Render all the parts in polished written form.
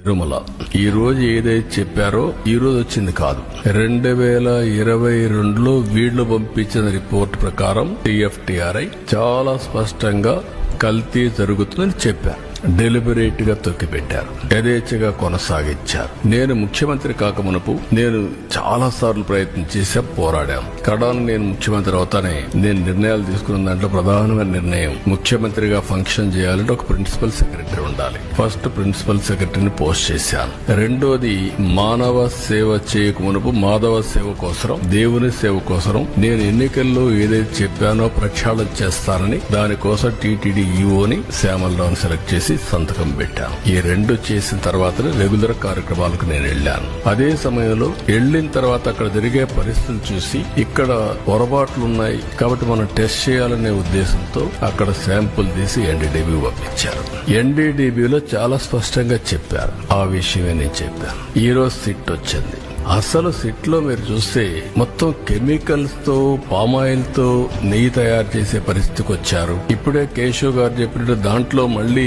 తిరుమల ఈ రోజు ఏదైతే చెప్పారో ఈ రోజు వచ్చింది కాదు. 2022లో వీళ్లు పంపించిన రిపోర్ట్ ప్రకారం టీఎఫ్టీఆర్ఐ చాలా స్పష్టంగా కల్తీ జరుగుతుందని చెప్పారు. డెలిబరేట్ గా తొక్కిపెట్టారు, యథేచ్ఛగా కొనసాగించారు. నేను ముఖ్యమంత్రి కాకమునుపు నేను చాలా సార్లు ప్రయత్నం చేశా, పోరాడాం. కడాను నేను ముఖ్యమంత్రి అవుతానే నేను నిర్ణయాలు తీసుకున్న దాంట్లో ప్రధానమైన నిర్ణయం, ముఖ్యమంత్రిగా ఫంక్షన్ చేయాలంటే ఒక ప్రిన్సిపల్ సెక్రటరీ ఉండాలి. ఫస్ట్ ప్రిన్సిపల్ సెక్రటరీని పోస్ట్ చేశాను. రెండోది, మానవ సేవ చేయకమునుపు మాధవ సేవ కోసం, దేవుని సేవ కోసం నేను ఎన్నికల్లో ఏదైతే చెప్పానో ప్రక్షాళన చేస్తానని దానికోసం టీటీడీ ఈఓని శ్యామలరావుని సెలెక్ట్ చేసి సంతకం పెట్టాను. ఈ రెండు చేసిన తర్వాతనే రెగ్యులర్ కార్యక్రమాలకు నేను వెళ్ళాను. అదే సమయంలో వెళ్లిన తర్వాత అక్కడ జరిగే పరిస్థితులు చూసి ఇక్కడ పొరపాట్లున్నాయి కాబట్టి మనం టెస్ట్ చేయాలనే ఉద్దేశంతో అక్కడ శాంపుల్ తీసి ఎన్డీడీబీ పంపించారు. ఎన్డీడీబీలో చాలా స్పష్టంగా చెప్పారు. ఆ విషయమే నేను చెప్పాను. ఈ రోజు సిట్ వచ్చింది. అసలు సిట్ లో మీరు చూస్తే మొత్తం కెమికల్స్ తో, పామాయిల్ తో నెయ్యి తయారు చేసే పరిస్థితికి వచ్చారు. ఇప్పుడే కేశవ్ గారు చెప్పినట్టు దాంట్లో మళ్ళీ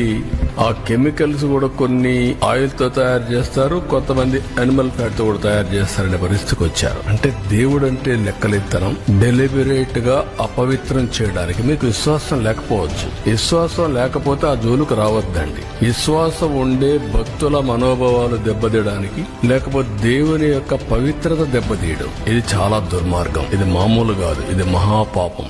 ఆ కెమికల్స్ కూడా కొన్ని ఆయిల్ తో తయారు చేస్తారు, కొంతమంది అనిమల్ ఫ్యాట్ తో కూడా తయారు చేస్తారనే పరిస్థితికి వచ్చారు. అంటే దేవుడు అంటే లెక్కలెత్తనం, డెలిబరేట్ గా అపవిత్రం చేయడానికి మీకు విశ్వాసం లేకపోవచ్చు. విశ్వాసం లేకపోతే ఆ జోలుకు రావద్దండి. విశ్వాసం ఉండే భక్తుల మనోభావాలు దెబ్బతీయడానికి, లేకపోతే దేవుని యొక్క పవిత్రత దెబ్బతీయడం, ఇది చాలా దుర్మార్గం. ఇది మామూలు కాదు, ఇది మహాపాపం.